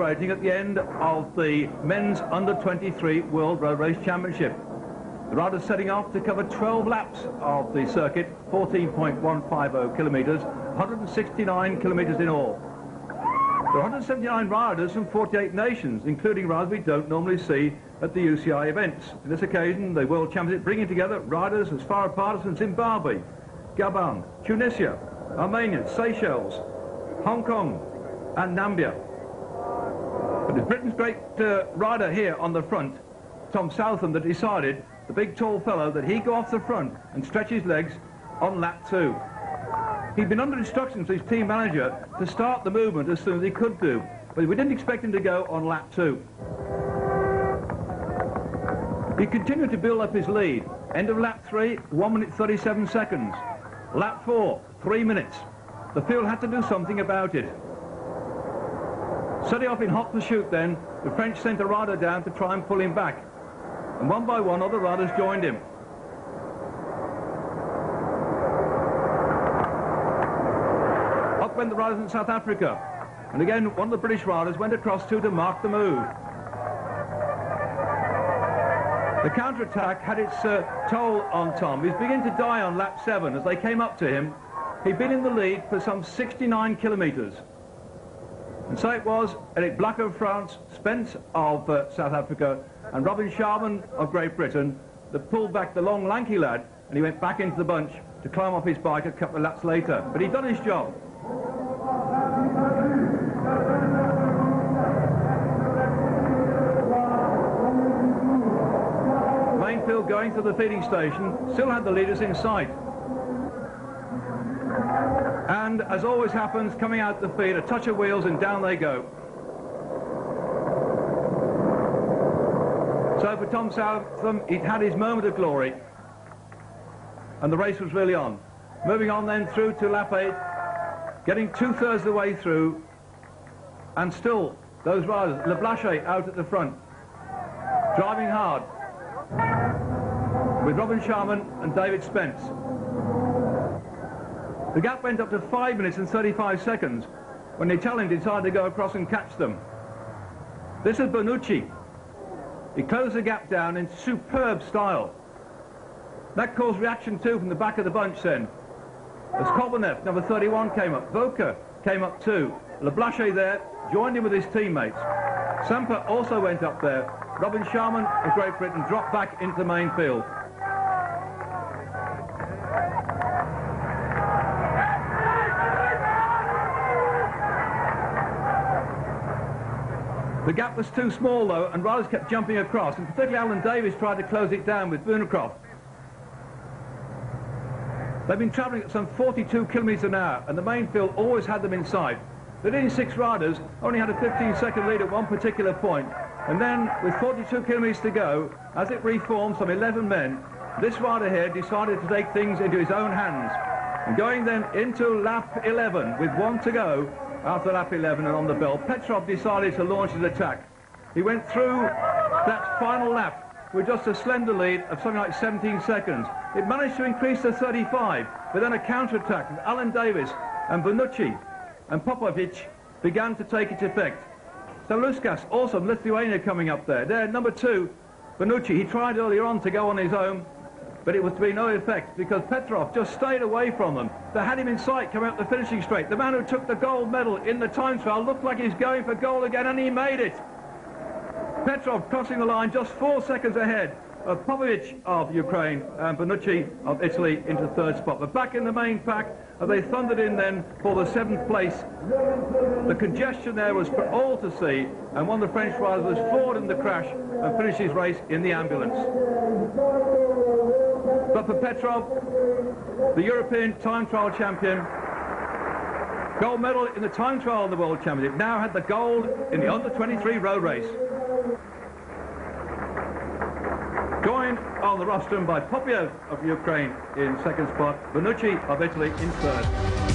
celebrating at the end of the men's under-23 World Road Race Championship. The riders setting off to cover 12 laps of the circuit, 14.150 kilometres, 169 kilometres in all. There are 179 riders from 48 nations, including riders we don't normally see at the UCI events. On this occasion, the World Championship bringing together riders as far apart as Zimbabwe, Gabon, Tunisia, Armenia, Seychelles, Hong Kong and Namibia. But it's Britain's great rider here on the front, Tom Southam, that decided, the big tall fellow, that he go off the front and stretch his legs on lap 2. He'd been under instructions from his team manager to start the movement as soon as he could do, but we didn't expect him to go on lap 2. He continued to build up his lead. End of lap 3, 1 minute 37 seconds. Lap 4, 3 minutes. The field had to do something about it. Setting off in hot pursuit then, the French sent a rider down to try and pull him back. And one by one, other riders joined him. Up went the riders in South Africa. And again, one of the British riders went across too to mark the move. The counter-attack had its toll on Tom. He was beginning to die on lap 7 as they came up to him. He'd been in the lead for some 69 kilometres. And so it was Eric Black of France, Spence of South Africa, and Robin Sharman of Great Britain that pulled back the long, lanky lad, and he went back into the bunch to climb off his bike a couple of laps later. But he'd done his job. Mainfield going to the feeding station still had the leaders in sight. And as always happens, coming out the feed, a touch of wheels and down they go. So for Tom Southam, he'd had his moment of glory, and the race was really on. Moving on then through to lap 8, getting 2/3 of the way through, and still those riders, Le Blanchet out at the front, driving hard, with Robin Sharman and David Spence. The gap went up to 5 minutes and 35 seconds when the Italian decided to go across and catch them. This is Bonucci. He closed the gap down in superb style. That caused reaction too from the back of the bunch then. As Kolbanev, number 31, came up. Voka came up too. Le Blanchet there joined him with his teammates. Sampa also went up there. Robin Sharman of Great Britain dropped back into the main field. The gap was too small though, and riders kept jumping across, and particularly Alan Davis tried to close it down with Boonecroft. They've been travelling at some 42 kilometres an hour, and the main field always had them in sight. The leading 6 riders only had a 15-second lead at one particular point, and then with 42 kilometres to go, as it reformed some 11 men, this rider here decided to take things into his own hands. And going then into lap 11 with 1 to go, after lap 11 and on the bell, Petrov decided to launch his attack. He went through that final lap with just a slender lead of something like 17 seconds. It managed to increase to 35, but then a counter-attack with Alan Davis and Bonucci and Popovic began to take its effect. So Luskas, also Lithuania, coming up there. There, number 2, Bonucci. He tried earlier on to go on his own, but it was to be no effect because Petrov just stayed away from them. They had him in sight coming up the finishing straight. The man who took the gold medal in the time trial looked like he's going for gold again, and he made it. Petrov crossing the line just 4 seconds ahead of Popovic of Ukraine and Bonucci of Italy into 3rd spot. But back in the main pack, they thundered in then for the 7th place. The congestion there was for all to see, and one of the French riders was floored in the crash and finished his race in the ambulance. But for Petrov, the European time trial champion, gold medal in the time trial in the World Championship, now had the gold in the under-23 road race. Joined on the rostrum by Popiev of Ukraine in 2nd spot, Bonucci of Italy in 3rd.